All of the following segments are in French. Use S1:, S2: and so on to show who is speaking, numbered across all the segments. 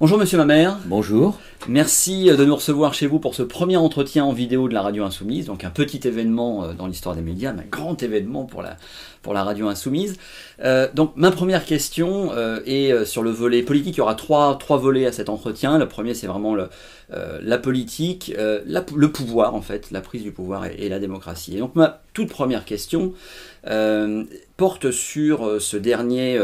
S1: Bonjour Monsieur Mamère.
S2: Bonjour.
S1: Merci de nous recevoir chez vous pour ce premier entretien en vidéo de la Radio Insoumise, donc un petit événement dans l'histoire des médias, mais un grand événement pour la Radio Insoumise. Donc ma première question est sur le volet politique. Il y aura trois volets à cet entretien. Le premier, c'est vraiment la politique, le pouvoir en fait, la prise du pouvoir et la démocratie. Et donc ma toute première question porte sur ce dernier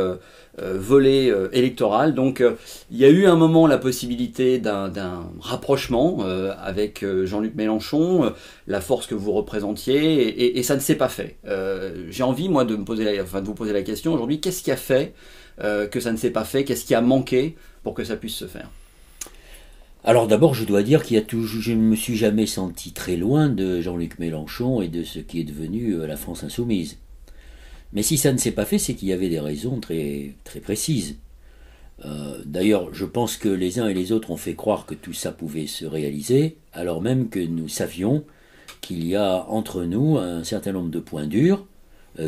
S1: volet électoral. Donc il y a eu un moment la possibilité d'un rapprochement avec Jean-Luc Mélenchon, la force que vous représentiez, et ça ne s'est pas fait. J'ai envie moi de vous poser la question aujourd'hui, qu'est-ce qui a fait que ça ne s'est pas fait, qu'est-ce qui a manqué pour que ça puisse se faire?
S2: Alors d'abord, je dois dire je ne me suis jamais senti très loin de Jean-Luc Mélenchon et de ce qui est devenu la France Insoumise. Mais si ça ne s'est pas fait, c'est qu'il y avait des raisons très, très précises. D'ailleurs, je pense que les uns et les autres ont fait croire que tout ça pouvait se réaliser, alors même que nous savions qu'il y a entre nous un certain nombre de points durs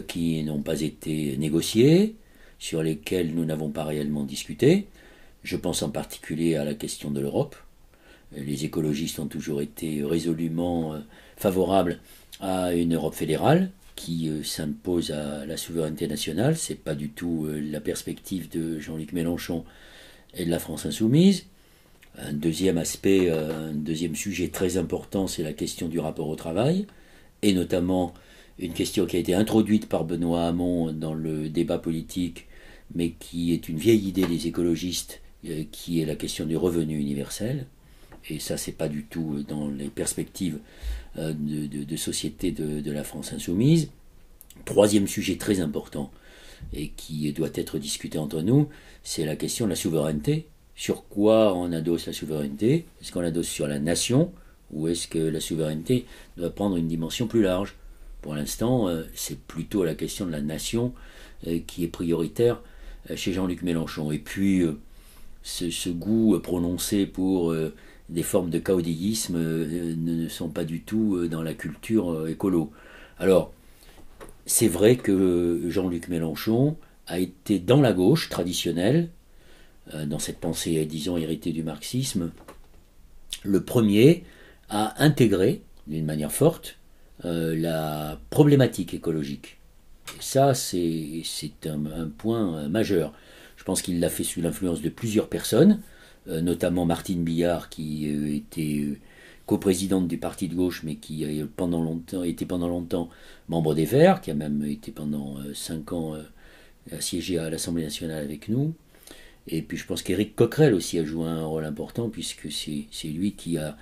S2: qui n'ont pas été négociés, sur lesquels nous n'avons pas réellement discuté. Je pense en particulier à la question de l'Europe. Les écologistes ont toujours été résolument favorables à une Europe fédérale qui s'impose à la souveraineté nationale. Ce n'est pas du tout la perspective de Jean-Luc Mélenchon et de la France Insoumise. Un deuxième aspect, un deuxième sujet très important, c'est la question du rapport au travail, et notamment une question qui a été introduite par Benoît Hamon dans le débat politique, mais qui est une vieille idée des écologistes, qui est la question du revenu universel. Et ça, c'est pas du tout dans les perspectives de société de la France Insoumise. Troisième sujet très important, et qui doit être discuté entre nous, c'est la question de la souveraineté. Sur quoi on adosse la souveraineté? Est-ce qu'on l'adosse sur la nation, ou est-ce que la souveraineté doit prendre une dimension plus large? Pour l'instant, c'est plutôt la question de la nation qui est prioritaire chez Jean-Luc Mélenchon. Et puis, ce goût prononcé pour des formes de caudillisme ne sont pas du tout dans la culture écolo. Alors, c'est vrai que Jean-Luc Mélenchon a été dans la gauche traditionnelle, dans cette pensée, disons, héritée du marxisme, le premier à intégrer, d'une manière forte, la problématique écologique. Et ça, c'est un point majeur. Je pense qu'il l'a fait sous l'influence de plusieurs personnes, notamment Martine Billard, qui était coprésidente du parti de gauche, mais qui a été pendant longtemps membre des Verts, qui a même été pendant 5 ans assiégé à l'Assemblée nationale avec nous. Et puis je pense qu'Éric Coquerel aussi a joué un rôle important, puisque c'est lui qui a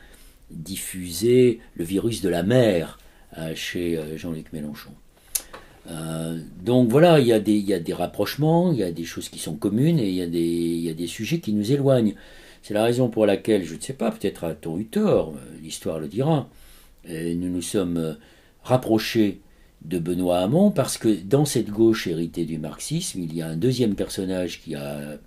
S2: diffusé le virus de la mer chez Jean-Luc Mélenchon. Donc voilà, il y a des rapprochements, il y a des choses qui sont communes, et il y a des sujets qui nous éloignent. C'est la raison pour laquelle, je ne sais pas, peut-être a-t-on eu tort, l'histoire le dira, nous nous sommes rapprochés de Benoît Hamon, parce que dans cette gauche héritée du marxisme, il y a un deuxième personnage qui a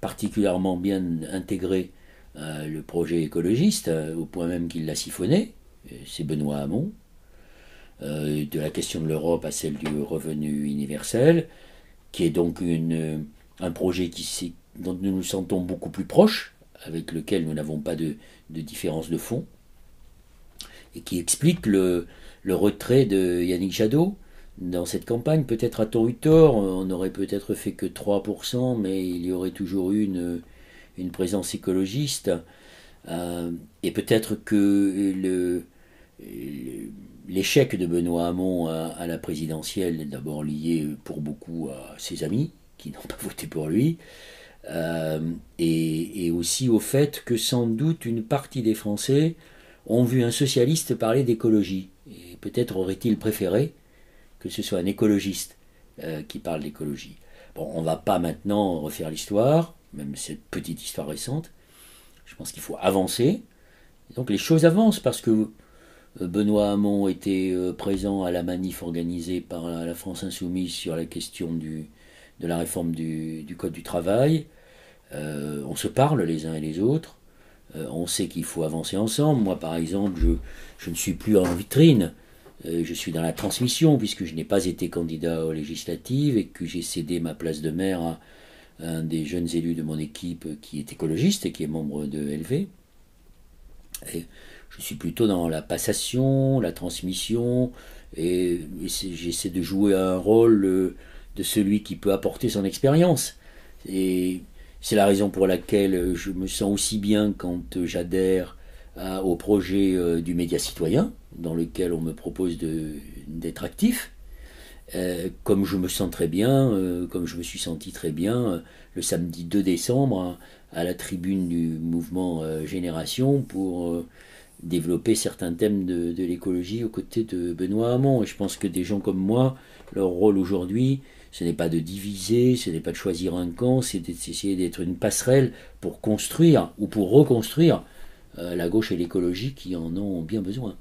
S2: particulièrement bien intégré le projet écologiste, au point même qu'il l'a siphonné, c'est Benoît Hamon. De la question de l'Europe à celle du revenu universel, qui est donc un projet dont nous nous sentons beaucoup plus proches, avec lequel nous n'avons pas de différence de fond, et qui explique le retrait de Yannick Jadot dans cette campagne. Peut-être a-t-on eu tort, on n'aurait peut-être fait que 3%, mais il y aurait toujours eu une présence écologiste, et peut-être que l'échec de Benoît Hamon à la présidentielle est d'abord lié pour beaucoup à ses amis qui n'ont pas voté pour lui, et aussi au fait que sans doute une partie des Français ont vu un socialiste parler d'écologie, et peut-être aurait-il préféré que ce soit un écologiste qui parle d'écologie. Bon, on ne va pas maintenant refaire l'histoire, même cette petite histoire récente. Je pense qu'il faut avancer. Donc les choses avancent, parce que Benoît Hamon était présent à la manif organisée par la France Insoumise sur la question de la réforme du Code du travail. On se parle les uns et les autres. On sait qu'il faut avancer ensemble. Moi, par exemple, je ne suis plus en vitrine. Je suis dans la transmission, puisque je n'ai pas été candidat aux législatives et que j'ai cédé ma place de maire un des jeunes élus de mon équipe qui est écologiste et qui est membre de LV. Et je suis plutôt dans la passation, la transmission, et j'essaie de jouer un rôle de celui qui peut apporter son expérience. Et c'est la raison pour laquelle je me sens aussi bien quand j'adhère au projet du média citoyen, dans lequel on me propose d'être actif. Comme je me sens très bien, comme je me suis senti très bien le samedi 2 décembre à la tribune du mouvement Génération pour développer certains thèmes de l'écologie aux côtés de Benoît Hamon. Et je pense que des gens comme moi, leur rôle aujourd'hui, ce n'est pas de diviser, ce n'est pas de choisir un camp, c'est d'essayer d'être une passerelle pour construire ou pour reconstruire la gauche et l'écologie qui en ont bien besoin.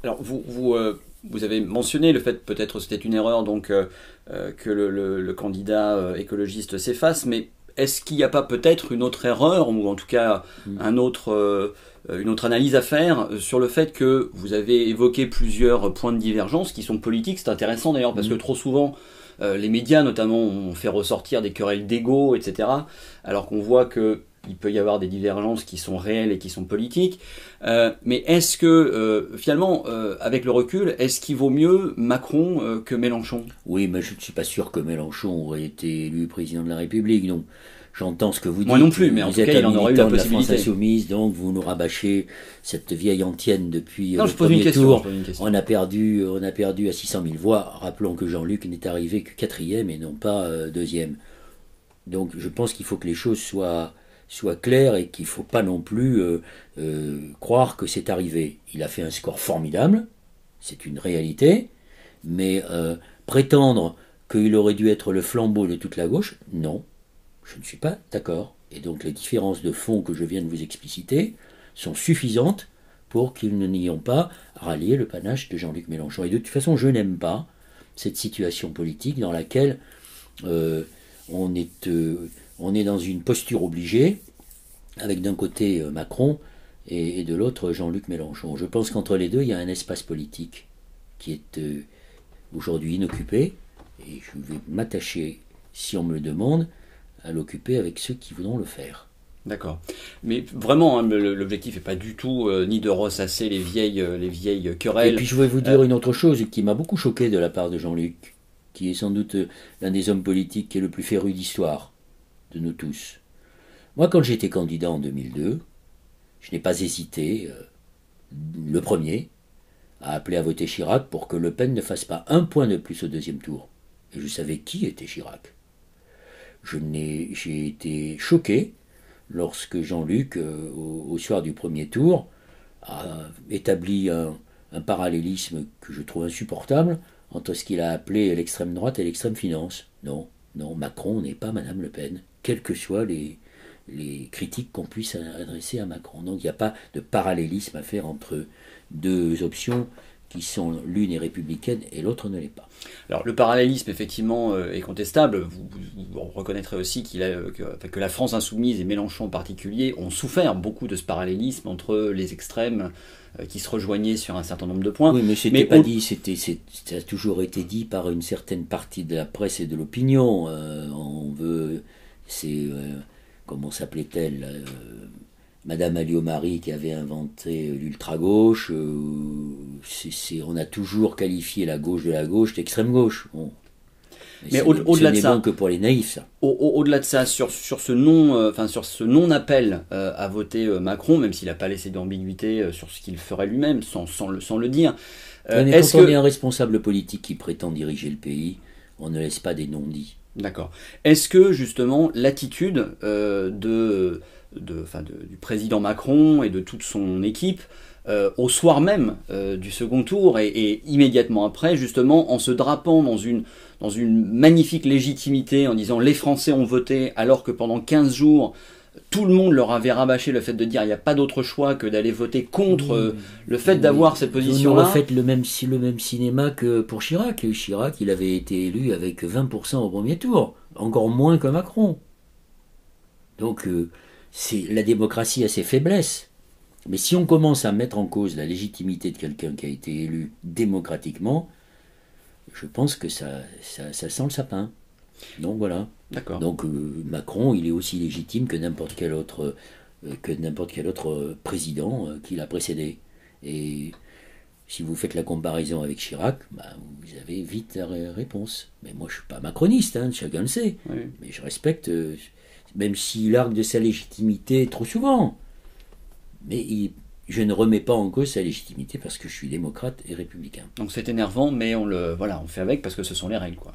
S1: Alors vous avez mentionné le fait, peut-être c'était une erreur, donc que le candidat écologiste s'efface, mais est-ce qu'il n'y a pas peut-être une autre erreur, ou en tout cas une autre analyse à faire sur le fait que vous avez évoqué plusieurs points de divergence qui sont politiques? C'est intéressant d'ailleurs, parce que trop souvent, les médias notamment ont fait ressortir des querelles d'ego, etc., alors qu'on voit que il peut y avoir des divergences qui sont réelles et qui sont politiques. Mais est-ce que, finalement, avec le recul, est-ce qu'il vaut mieux Macron que Mélenchon?
S2: Oui, mais je ne suis pas sûr que Mélenchon aurait été élu président de la République. Donc, j'entends ce que vous dites.
S1: Moi non plus, mais en tout cas, il en aurait eu la possibilité.
S2: De la France Insoumise, donc vous nous rabâchez cette vieille antienne depuis
S1: non,
S2: le premier tour. On a perdu à 600 000 voix. Rappelons que Jean-Luc n'est arrivé que 4e et non pas 2e. Donc, je pense qu'il faut que les choses soient clair et qu'il ne faut pas non plus croire que c'est arrivé. Il a fait un score formidable, c'est une réalité, mais prétendre qu'il aurait dû être le flambeau de toute la gauche, non, je ne suis pas d'accord. Et donc les différences de fond que je viens de vous expliciter sont suffisantes pour qu'ils n'ayons pas rallié le panache de Jean-Luc Mélenchon. Et de toute façon, je n'aime pas cette situation politique dans laquelle on est dans une posture obligée, avec d'un côté Macron et de l'autre Jean-Luc Mélenchon. Je pense qu'entre les deux, il y a un espace politique qui est aujourd'hui inoccupé, et je vais m'attacher, si on me le demande, à l'occuper avec ceux qui voudront le faire.
S1: D'accord. Mais vraiment, hein, l'objectif n'est pas du tout ni de ressasser les vieilles querelles.
S2: Et puis je vais vous dire une autre chose qui m'a beaucoup choqué de la part de Jean-Luc, qui est sans doute l'un des hommes politiques qui est le plus féru d'histoire de nous tous. Moi, quand j'étais candidat en 2002, je n'ai pas hésité, le premier, à appeler à voter Chirac pour que Le Pen ne fasse pas un point de plus au deuxième tour. Et je savais qui était Chirac. J'ai été choqué lorsque Jean-Luc, au soir du premier tour, a établi un parallélisme que je trouve insupportable entre ce qu'il a appelé l'extrême droite et l'extrême finance. Non, Macron n'est pas Madame Le Pen, quelles que soient les critiques qu'on puisse adresser à Macron. Donc il n'y a pas de parallélisme à faire entre deux options qui sont l'une est républicaine et l'autre ne l'est pas.
S1: Alors le parallélisme effectivement est contestable. Vous reconnaîtrez aussi que la France insoumise et Mélenchon en particulier ont souffert beaucoup de ce parallélisme entre les extrêmes qui se rejoignaient sur un certain nombre de points.
S2: Oui, mais c'était pas dit, ça a toujours été dit par une certaine partie de la presse et de l'opinion. Comment s'appelait-elle Madame Alliot-Marie qui avait inventé l'ultra-gauche. On a toujours qualifié la gauche de la gauche d'extrême gauche. Bon. Mais au-delà de ça, bon que pour les naïfs, ça.
S1: Au-delà de ça, sur ce non-appel à voter Macron, même s'il n'a pas laissé d'ambiguïté sur ce qu'il ferait lui-même, sans le dire.
S2: Mais quand on est un responsable politique qui prétend diriger le pays, on ne laisse pas des non-dits.
S1: D'accord. Est-ce que justement l'attitude du président Macron et de toute son équipe au soir même du second tour et immédiatement après, justement en se drapant dans une magnifique légitimité, en disant les Français ont voté, alors que pendant 15 jours tout le monde leur avait rabâché le fait de dire il n'y a pas d'autre choix que d'aller voter contre le fait d'avoir cette position-là.
S2: On a fait le même cinéma que pour Chirac. Chirac, il avait été élu avec 20% au premier tour, encore moins que Macron. Donc la démocratie a ses faiblesses. Mais si on commence à mettre en cause la légitimité de quelqu'un qui a été élu démocratiquement, je pense que ça sent le sapin. Donc voilà.
S1: D'accord.
S2: Donc Macron, il est aussi légitime que n'importe quel autre président qui l'a précédé. Et si vous faites la comparaison avec Chirac, vous avez vite la réponse. Mais moi, je ne suis pas macroniste, hein, chacun le sait.
S1: Oui.
S2: Mais je respecte, même s'il argue de sa légitimité trop souvent. Mais je ne remets pas en cause sa légitimité parce que je suis démocrate et républicain.
S1: Donc c'est énervant, mais on fait avec parce que ce sont les règles, quoi.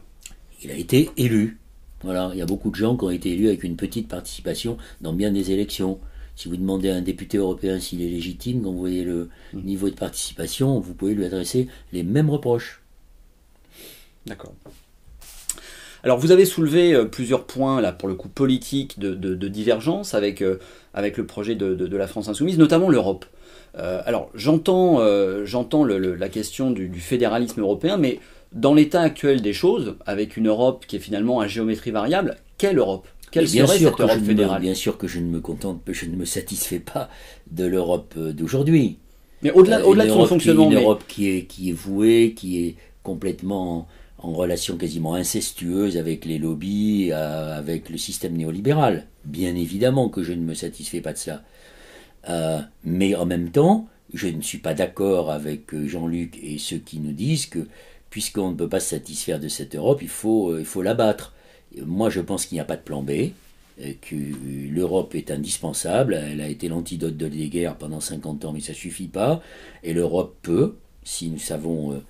S2: Il a été élu. Voilà, il y a beaucoup de gens qui ont été élus avec une petite participation dans bien des élections. Si vous demandez à un député européen s'il est légitime, quand vous voyez le niveau de participation, vous pouvez lui adresser les mêmes reproches.
S1: D'accord. Alors vous avez soulevé plusieurs points, là, pour le coup, politiques de divergence avec le projet de la France Insoumise, notamment l'Europe. Alors j'entends la question du fédéralisme européen, mais dans l'état actuel des choses, avec une Europe qui est finalement à géométrie variable, quelle Europe ? Quelle serait cette Europe fédérale ?
S2: Bien sûr que je ne me satisfais pas de l'Europe d'aujourd'hui.
S1: Mais au-delà de son fonctionnement,
S2: une Europe qui est vouée, qui est complètement en relation quasiment incestueuse avec les lobbies, avec le système néolibéral. Bien évidemment que je ne me satisfais pas de cela. Mais en même temps, je ne suis pas d'accord avec Jean-Luc et ceux qui nous disent que puisqu'on ne peut pas se satisfaire de cette Europe, il faut l'abattre. Moi, je pense qu'il n'y a pas de plan B, que l'Europe est indispensable. Elle a été l'antidote de la guerre pendant 50 ans, mais ça ne suffit pas. Et l'Europe peut, si nous savons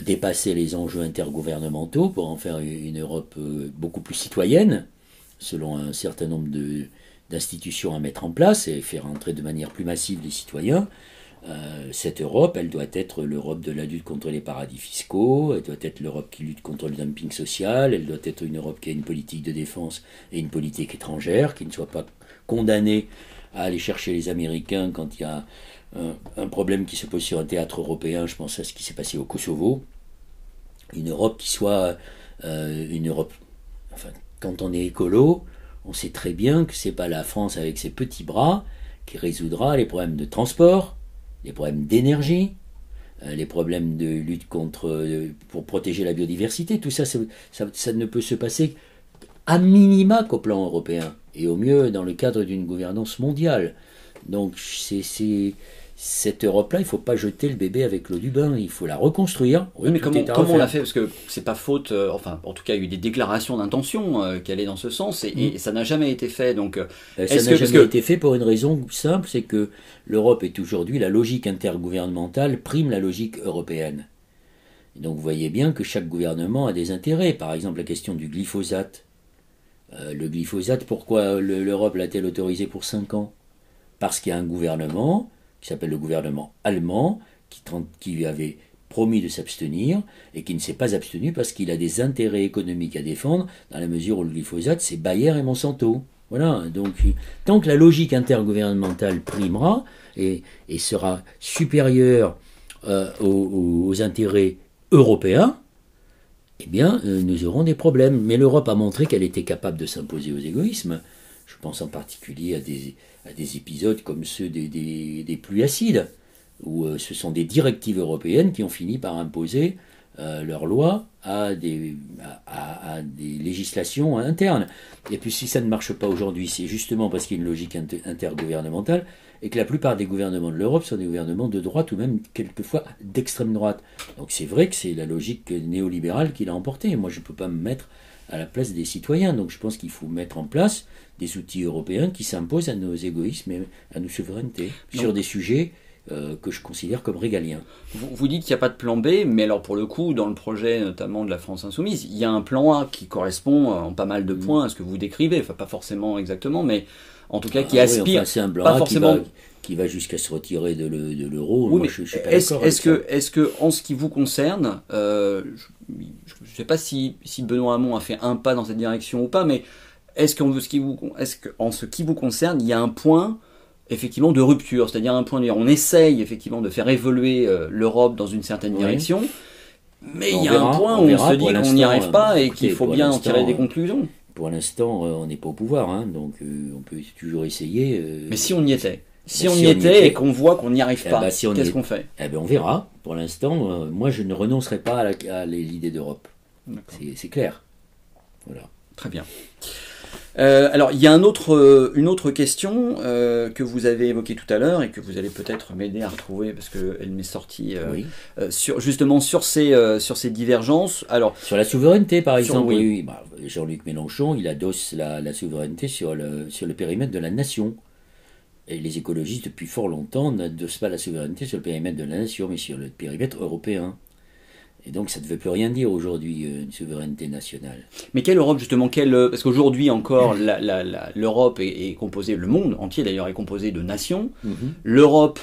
S2: dépasser les enjeux intergouvernementaux pour en faire une Europe beaucoup plus citoyenne, selon un certain nombre d'institutions à mettre en place et faire entrer de manière plus massive les citoyens. Cette Europe, elle doit être l'Europe de la lutte contre les paradis fiscaux, elle doit être l'Europe qui lutte contre le dumping social, elle doit être une Europe qui a une politique de défense et une politique étrangère, qui ne soit pas condamnée à aller chercher les Américains quand il y a un problème qui se pose sur un théâtre européen. Je pense à ce qui s'est passé au Kosovo. Une Europe qui soit une Europe... Enfin, quand on est écolo, on sait très bien que c'est pas la France avec ses petits bras qui résoudra les problèmes de transport, les problèmes d'énergie, les problèmes de lutte pour protéger la biodiversité. Tout ça, ça ne peut se passer à minima qu'au plan européen, et au mieux dans le cadre d'une gouvernance mondiale. Donc cette Europe-là, il ne faut pas jeter le bébé avec l'eau du bain, il faut la reconstruire.
S1: Oui, mais comment on l'a fait ? Parce que c'est pas faute, enfin, en tout cas, il y a eu des déclarations d'intention qui allaient dans ce sens, et ça n'a jamais été fait. Donc,
S2: ça n'a jamais été fait pour une raison simple, c'est que l'Europe est aujourd'hui, la logique intergouvernementale prime la logique européenne. Et donc vous voyez bien que chaque gouvernement a des intérêts. Par exemple, la question du glyphosate. Le glyphosate, pourquoi l'Europe l'a-t-elle autorisé pour 5 ans ? Parce qu'il y a un gouvernement qui s'appelle le gouvernement allemand, qui lui avait promis de s'abstenir, et qui ne s'est pas abstenu parce qu'il a des intérêts économiques à défendre, dans la mesure où le glyphosate, c'est Bayer et Monsanto. Voilà, donc tant que la logique intergouvernementale primera et sera supérieure aux intérêts européens, eh bien, nous aurons des problèmes. Mais l'Europe a montré qu'elle était capable de s'imposer aux égoïsmes. Je pense en particulier à des épisodes comme ceux des pluies acides, où ce sont des directives européennes qui ont fini par imposer leurs lois à des législations internes. Et puis si ça ne marche pas aujourd'hui, c'est justement parce qu'il y a une logique intergouvernementale, et que la plupart des gouvernements de l'Europe sont des gouvernements de droite, ou même quelquefois d'extrême droite. Donc c'est vrai que c'est la logique néolibérale qui l'a emporté. Moi je ne peux pas me mettre à la place des citoyens, donc je pense qu'il faut mettre en place des outils européens qui s'imposent à nos égoïsmes et à nos souverainetés, sur des sujets que je considère comme régaliens.
S1: Vous dites qu'il n'y a pas de plan B, mais alors pour le coup, dans le projet notamment de la France Insoumise, il y a un plan A qui correspond en pas mal de points à ce que vous décrivez, enfin pas forcément exactement, mais en tout cas qui aspire,
S2: c'est un plan
S1: pas
S2: A
S1: forcément...
S2: qui va jusqu'à se retirer de l'euro.
S1: Oui,
S2: moi, je suis pas d'accord avec ça.
S1: Est-ce que en ce qui vous concerne, je ne sais pas si Benoît Hamon a fait un pas dans cette direction ou pas, mais est-ce qu'en ce qui vous concerne, il y a un point effectivement de rupture, c'est-à-dire un point de on essaye effectivement de faire évoluer l'Europe dans une certaine direction, mais il y a un point où on se dit qu'on n'y arrive pas et qu'il faut bien en tirer des conclusions.
S2: Pour l'instant, on n'est pas au pouvoir, hein, donc on peut toujours essayer.
S1: Mais si on y était, si on y était et qu'on voit qu'on n'y arrive pas, qu'est-ce qu'on fait ?
S2: On verra. Pour l'instant, moi je ne renoncerai pas à l'idée d'Europe. C'est clair. Voilà.
S1: Très bien. Alors, il y a une autre question que vous avez évoquée tout à l'heure et que vous allez peut-être m'aider à retrouver parce qu'elle m'est sortie justement sur ces divergences. Alors,
S2: sur la souveraineté, par exemple, oui. Bah, Jean-Luc Mélenchon, il adosse la souveraineté sur le périmètre de la nation. Et les écologistes, depuis fort longtemps, n'adossent pas la souveraineté sur le périmètre de la nation, mais sur le périmètre européen. Et donc ça ne veut plus rien dire aujourd'hui, une souveraineté nationale.
S1: Mais quelle Europe justement parce qu'aujourd'hui encore, l'Europe est composée, le monde entier d'ailleurs est composé de nations. L'Europe,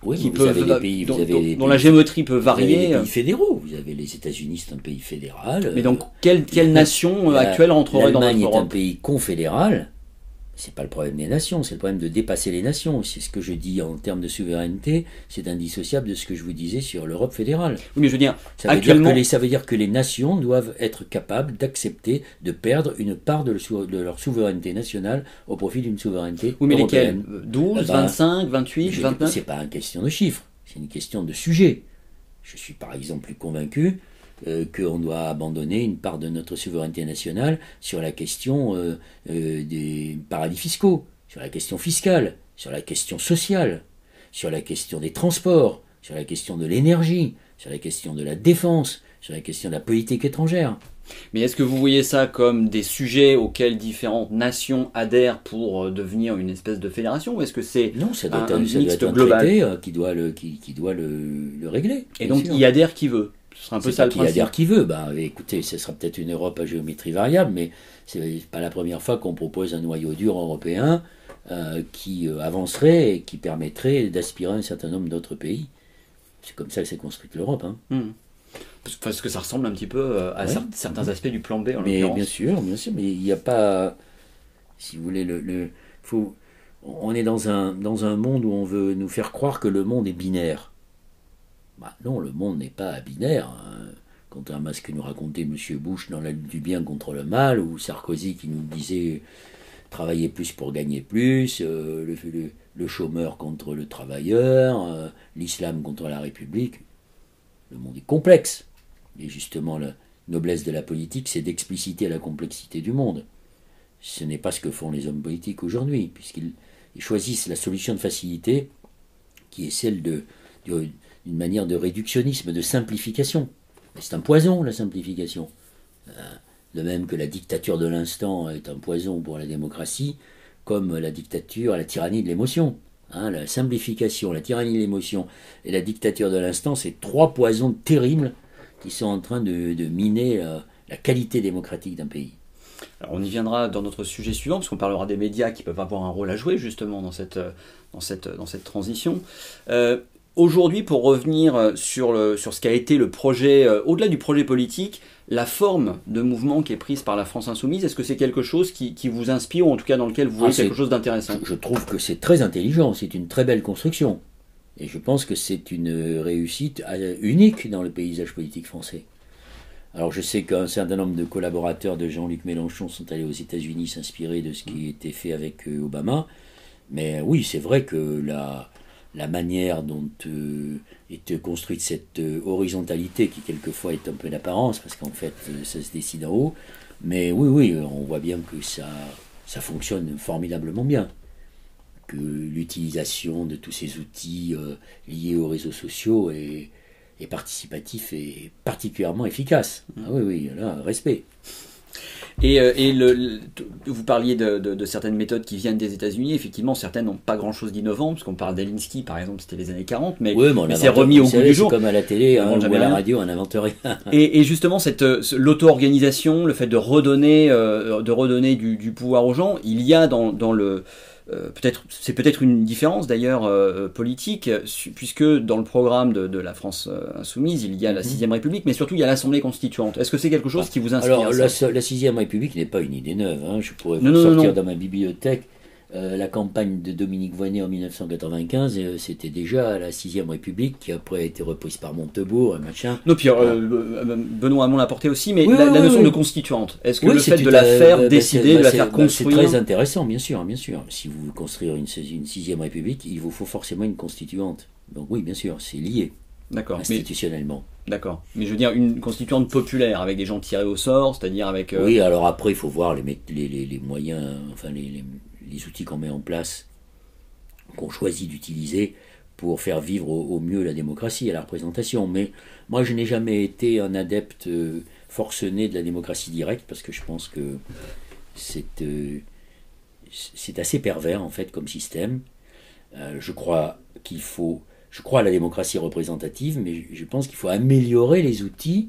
S1: dont la géométrie peut varier.
S2: Vous avez des pays fédéraux, vous avez les États-Unis, c'est un pays fédéral.
S1: Mais donc quelle nation actuelle rentrerait dans notre Europe ?
S2: L'Allemagne est un pays confédéral. C'est pas le problème des nations, c'est le problème de dépasser les nations. C'est ce que je dis en termes de souveraineté, c'est indissociable de ce que je vous disais sur l'Europe fédérale.
S1: Oui, mais je veux dire,
S2: ça veut dire que les nations doivent être capables d'accepter de perdre une part de leur souveraineté nationale au profit d'une souveraineté européenne.
S1: Lesquelles ? 12, 25, 28, 29 ?
S2: C'est pas une question de chiffres, c'est une question de sujet. Je suis par exemple plus convaincu qu'on doit abandonner une part de notre souveraineté nationale sur la question des paradis fiscaux, sur la question fiscale, sur la question sociale, sur la question des transports, sur la question de l'énergie, sur la question de la défense, sur la question de la politique étrangère.
S1: Mais est-ce que vous voyez ça comme des sujets auxquels différentes nations adhèrent pour devenir une espèce de fédération, ou est-ce que c'est un mixte global
S2: traité qui doit le régler?
S1: Et donc il y adhère qui veut. Ce sera un peu ça le principe.
S2: Il y adhère qui veut. Écoutez, ce sera peut-être une Europe à géométrie variable, mais c'est pas la première fois qu'on propose un noyau dur européen qui avancerait et qui permettrait d'aspirer à un certain nombre d'autres pays. C'est comme ça que s'est construite l'Europe.
S1: Parce que ça ressemble un petit peu à certains aspects du plan B en l'occurrence.
S2: Bien sûr, mais il n'y a pas, si vous voulez, on est dans un monde où on veut nous faire croire que le monde est binaire. Non, le monde n'est pas binaire. Contrairement à ce que nous racontait M. Bush dans la lutte du bien contre le mal, ou Sarkozy qui nous disait travailler plus pour gagner plus, le chômeur contre le travailleur, l'islam contre la République. Le monde est complexe. Et justement, la noblesse de la politique, c'est d'expliciter la complexité du monde. Ce n'est pas ce que font les hommes politiques aujourd'hui, puisqu'ils choisissent la solution de facilité, qui est celle d'une manière de réductionnisme, de simplification. Mais c'est un poison, la simplification. De même que la dictature de l'instant est un poison pour la démocratie, comme la dictature, la tyrannie de l'émotion. La simplification, la tyrannie de l'émotion et la dictature de l'instant, c'est trois poisons terribles qui sont en train de miner la qualité démocratique d'un pays.
S1: Alors on y viendra dans notre sujet suivant, parce qu'on parlera des médias qui peuvent avoir un rôle à jouer justement dans cette transition. Aujourd'hui, pour revenir sur ce qu'a été le projet, au-delà du projet politique, la forme de mouvement qui est prise par la France Insoumise, est-ce que c'est quelque chose qui vous inspire, ou en tout cas dans lequel vous voyez quelque chose d'intéressant ?
S2: Je trouve que c'est très intelligent, c'est une très belle construction. Et je pense que c'est une réussite unique dans le paysage politique français. Alors je sais qu'un certain nombre de collaborateurs de Jean-Luc Mélenchon sont allés aux États-Unis s'inspirer de ce qui était fait avec Obama. Mais oui, c'est vrai que la manière dont est construite cette horizontalité, qui quelquefois est un peu d'apparence, parce qu'en fait ça se décide en haut, mais oui, on voit bien que ça fonctionne formidablement bien, que l'utilisation de tous ces outils liés aux réseaux sociaux est participatif et particulièrement efficace. Ah oui, là, respect.
S1: Et vous parliez de certaines méthodes qui viennent des États-Unis. Effectivement, certaines n'ont pas grand-chose d'innovant, parce qu'on parle d'Alinsky, par exemple, c'était les années 40, mais c'est remis au goût du jour.
S2: C'est comme à la télé, ou à la radio, on n'invente rien.
S1: Et justement, l'auto-organisation, le fait de redonner du pouvoir aux gens, il y a dans le... c'est peut-être une différence d'ailleurs politique, puisque dans le programme de la France Insoumise, il y a la 6ème République, mais surtout il y a l'Assemblée constituante. Est-ce que c'est quelque chose qui vous inspire ?
S2: Alors la 6ème République n'est pas une idée neuve. Je pourrais vous sortir dans ma bibliothèque la campagne de Dominique Voynet en 1995, c'était déjà la 6ème République qui après a été reprise par Montebourg et machin.
S1: Non, puis Benoît Hamon l'a porté aussi, mais la notion de constituante, est-ce que le fait de la faire décider, de la faire construire...
S2: C'est très intéressant, bien sûr. Si vous voulez construire une 6ème République, il vous faut forcément une constituante. Donc oui, bien sûr, c'est lié,
S1: d'accord,
S2: institutionnellement.
S1: D'accord. Mais je veux dire une constituante populaire avec des gens tirés au sort, c'est-à-dire avec.
S2: Oui, alors après, il faut voir les moyens, enfin les outils qu'on met en place, qu'on choisit d'utiliser pour faire vivre au mieux la démocratie et la représentation. Mais moi, je n'ai jamais été un adepte forcené de la démocratie directe, parce que je pense que c'est assez pervers, en fait, comme système. Je crois à la démocratie représentative, mais je pense qu'il faut améliorer les outils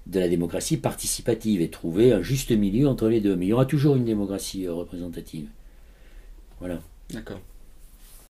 S2: de la démocratie participative et trouver un juste milieu entre les deux. Mais il y aura toujours une démocratie représentative. Voilà.
S1: D'accord.